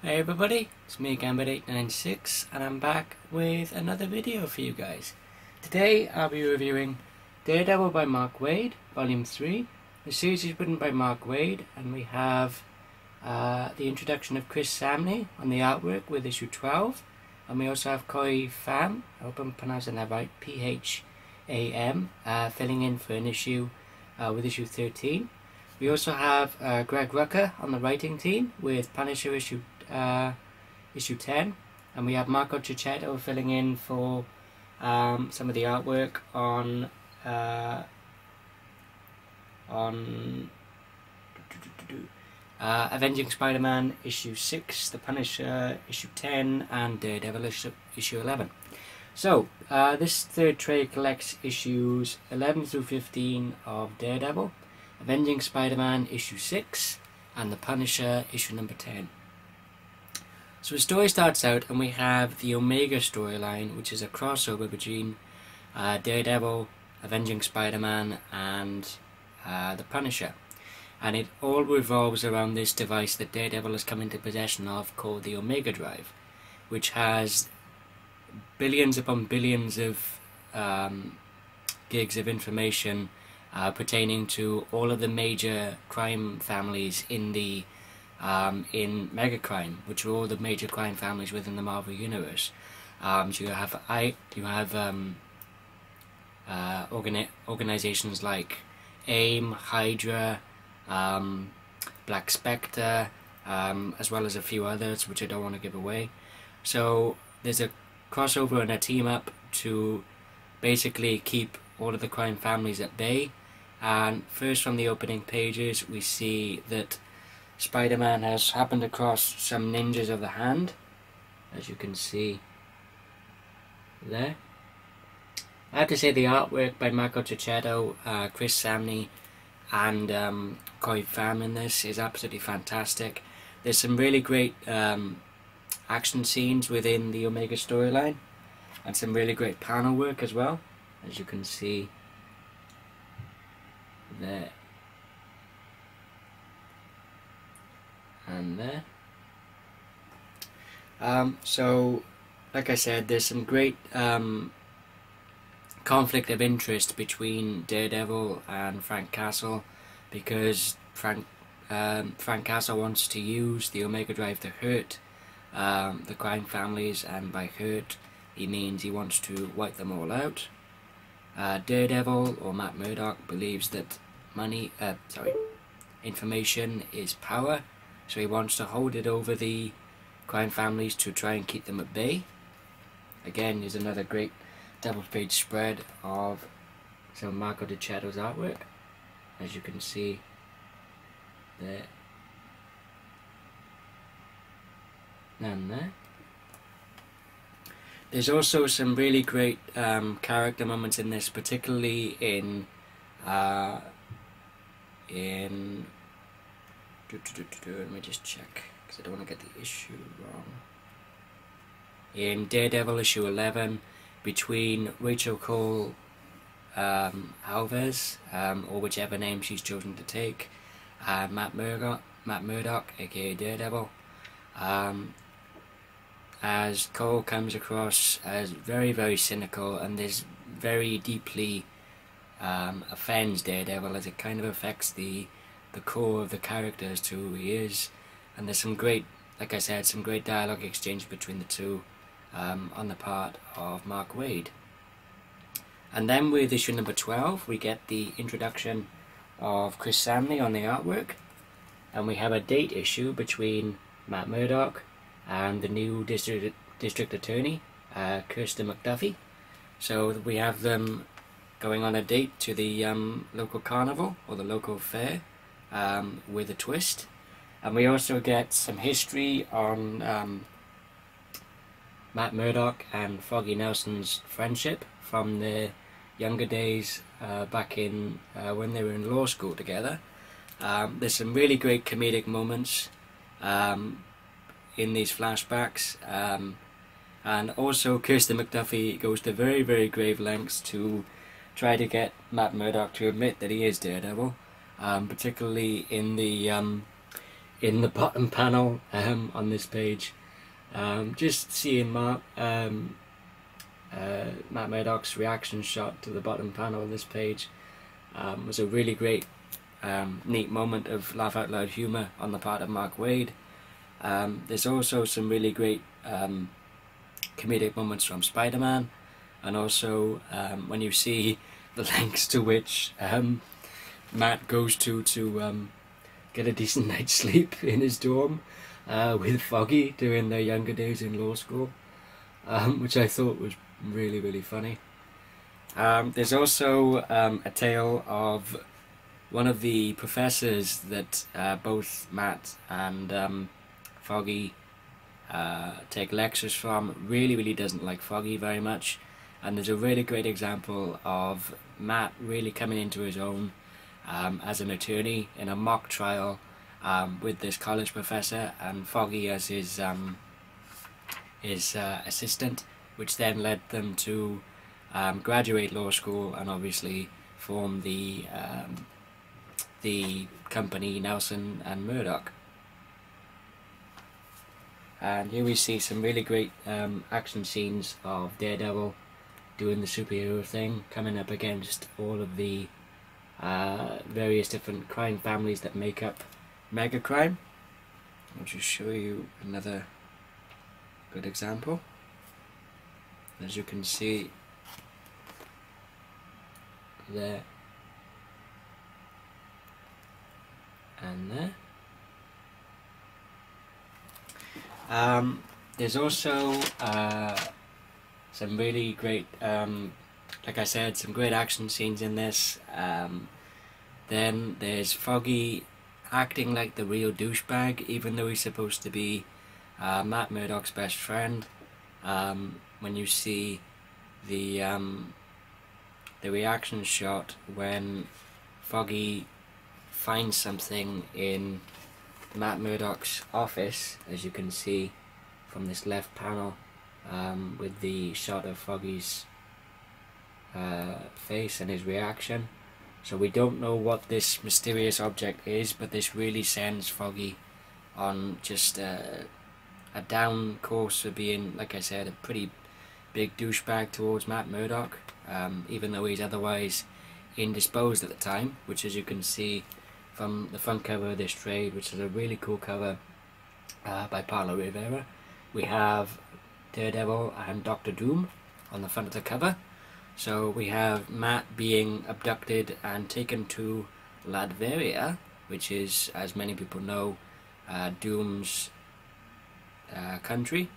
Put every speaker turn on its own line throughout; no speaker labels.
Hey everybody, it's me Gambit896 and I'm back with another video for you guys. Today I'll be reviewing Daredevil by Mark Waid, Volume 3. The series is written by Mark Waid and we have the introduction of Chris Samnee on the artwork with issue 12. And we also have Khoi Pham, I hope I'm pronouncing that right, P-H-A-M, filling in for an issue with issue 13. We also have Greg Rucka on the writing team with Punisher issue 10, and we have Marco Checchetto filling in for some of the artwork on Avenging Spider-Man issue 6, The Punisher issue 10, and Daredevil issue 11. So this third trade collects issues 11 through 15 of Daredevil, Avenging Spider-Man issue 6, and The Punisher issue number 10. So the story starts out and we have the Omega storyline, which is a crossover between Daredevil, Avenging Spider-Man, and The Punisher. And it all revolves around this device that Daredevil has come into possession of called the Omega Drive, which has billions upon billions of gigs of information pertaining to all of the major crime families in the in Megacrime, which are all the major crime families within the Marvel Universe. So you have organizations like AIM, Hydra, Black Spectre, as well as a few others which I don't want to give away. So there's a crossover and a team up to basically keep all of the crime families at bay. And first, from the opening pages, we see that Spider-Man has happened across some ninjas of the hand, as you can see there. I have to say the artwork by Marco Checchetto, Chris Samnee, and Khoi Pham in this is absolutely fantastic. There's some really great action scenes within the Omega storyline, and some really great panel work as well, as you can see there and there. So like I said, there's some great conflict of interest between Daredevil and Frank Castle, because Frank Castle wants to use the Omega Drive to hurt the crime families, and by hurt he means he wants to wipe them all out. Daredevil, or Matt Murdock, believes that information is power, so he wants to hold it over the crime families to try and keep them at bay. Again, there's another great double-page spread of some of Marco Checchetto's artwork, as you can see there and there. There's also some really great character moments in this, particularly in let me just check, because I don't want to get the issue wrong. In Daredevil issue 11, between Rachel Cole Alves, or whichever name she's chosen to take, Matt Murdock, aka Daredevil, as Cole comes across as very, very cynical, and this very deeply offends Daredevil, as it kind of affects the core of the character as to who he is. And there's some great, like I said, some great dialogue exchange between the two on the part of Mark Waid. And then with issue number 12, we get the introduction of Chris Samnee on the artwork, and we have a date issue between Matt Murdock and the new district attorney, Kirsten McDuffie. So we have them going on a date to the local carnival, or the local fair, with a twist. And we also get some history on Matt Murdock and Foggy Nelson's friendship from their younger days back in when they were in law school together. There's some really great comedic moments in these flashbacks, and also Kirsten McDuffie goes to very, very grave lengths to try to get Matt Murdock to admit that he is Daredevil, particularly in the in the bottom panel on this page. Just seeing Matt Murdock's reaction shot to the bottom panel of this page was a really great, neat moment of laugh out loud humour on the part of Mark Waid. There's also some really great comedic moments from Spider-Man, and also when you see the lengths to which Matt goes to get a decent night's sleep in his dorm with Foggy during their younger days in law school, which I thought was really funny. There's also a tale of one of the professors that both Matt and Foggy take lectures from really doesn't like Foggy very much, and there's a really great example of Matt really coming into his own as an attorney in a mock trial with this college professor, and Foggy as his assistant, which then led them to graduate law school and obviously form the company Nelson and Murdock. And here we see some really great action scenes of Daredevil doing the superhero thing, coming up against all of the various different crime families that make up Mega Crime. I'll just show you another good example. As you can see there and there. There's also some really great, like I said, some great action scenes in this. Then there's Foggy acting like the real douchebag, even though he's supposed to be Matt Murdock's best friend. When you see the reaction shot when Foggy finds something in Matt Murdock's office, as you can see from this left panel, with the shot of Foggy's face and his reaction. So we don't know what this mysterious object is, but this really sends Foggy on just a down course for being, like I said, a pretty big douchebag towards Matt Murdock, even though he's otherwise indisposed at the time, which, as you can see from the front cover of this trade, which is a really cool cover by Paulo Rivera, we have Daredevil and Dr. Doom on the front of the cover. So we have Matt being abducted and taken to Latveria, which is, as many people know, Doom's country,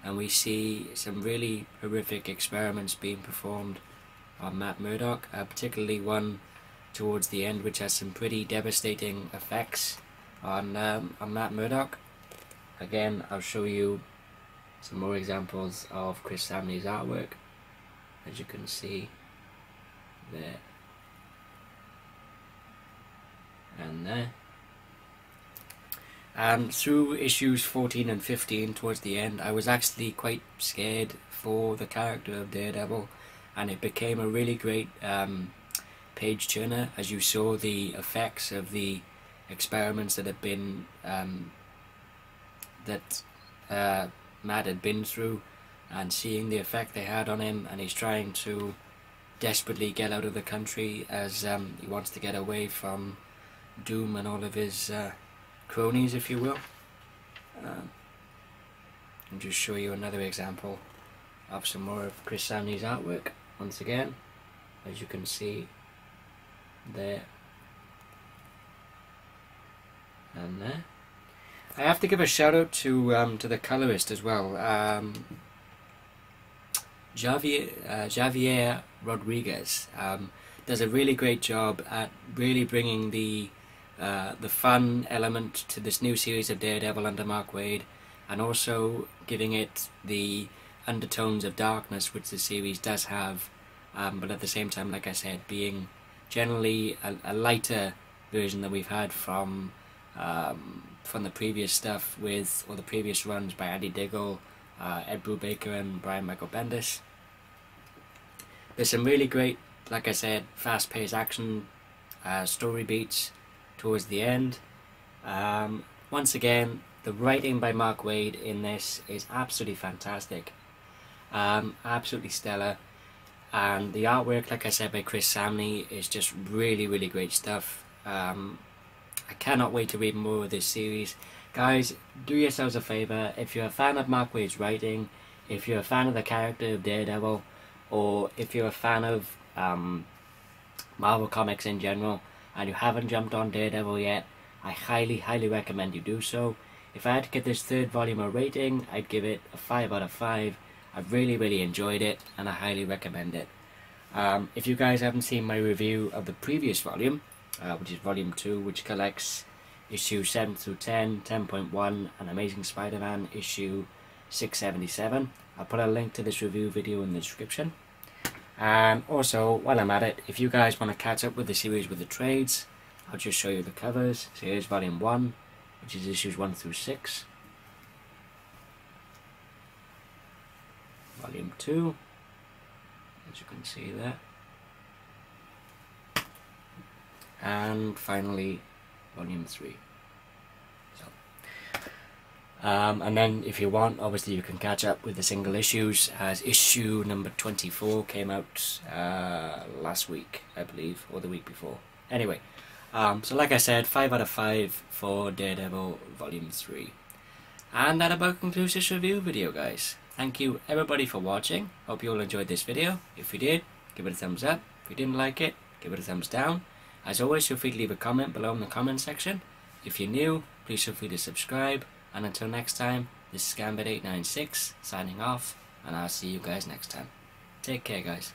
and we see some really horrific experiments being performed on Matt Murdock, particularly one towards the end which has some pretty devastating effects on Matt Murdock. Again, I'll show you some more examples of Chris Samnee's artwork, as you can see there and there. Through issues 14 and 15 towards the end, I was actually quite scared for the character of Daredevil, and it became a really great page turner as you saw the effects of the experiments that had been Matt had been through, and seeing the effect they had on him, and he's trying to desperately get out of the country as he wants to get away from Doom and all of his cronies, if you will. I'll just show you another example of some more of Chris Samnee's artwork once again, as you can see there and there. I have to give a shout out to the colorist as well. Javier Rodriguez does a really great job at really bringing the fun element to this new series of Daredevil under Mark Waid, and also giving it the undertones of darkness which the series does have, but at the same time, like I said, being generally a lighter version that we've had from the previous stuff with, or the previous runs by Andy Diggle, Ed Brubaker and Brian Michael Bendis. There's some really great, like I said, fast-paced action story beats towards the end. once again, the writing by Mark Waid in this is absolutely fantastic. Absolutely stellar. And the artwork, like I said, by Chris Samnee is just really, really great stuff. I cannot wait to read more of this series. Guys, do yourselves a favour. If you're a fan of Mark Waid's writing, if you're a fan of the character of Daredevil, or if you're a fan of Marvel Comics in general, and you haven't jumped on Daredevil yet, I highly, highly recommend you do so. If I had to give this third volume a rating, I'd give it a 5 out of 5. I've really, really enjoyed it, and I highly recommend it. If you guys haven't seen my review of the previous volume, which is volume 2, which collects issue 7 through 10, 10.1, and Amazing Spider-Man issue 677, I'll put a link to this review video in the description. And also, while I'm at it, if you guys want to catch up with the series with the trades, I'll just show you the covers. So here's volume 1, which is issues 1 through 6. Volume 2, as you can see there. And finally, volume 3. So, and then if you want, obviously you can catch up with the single issues, as issue number 24 came out last week, I believe, or the week before. Anyway, so like I said, 5 out of 5 for Daredevil volume 3. And that about concludes this review video, guys. Thank you everybody for watching. Hope you all enjoyed this video. If you did, give it a thumbs up. If you didn't like it, give it a thumbs down. As always, feel free to leave a comment below in the comment section. If you're new, please feel free to subscribe. And until next time, this is Gambit896 signing off, and I'll see you guys next time. Take care, guys.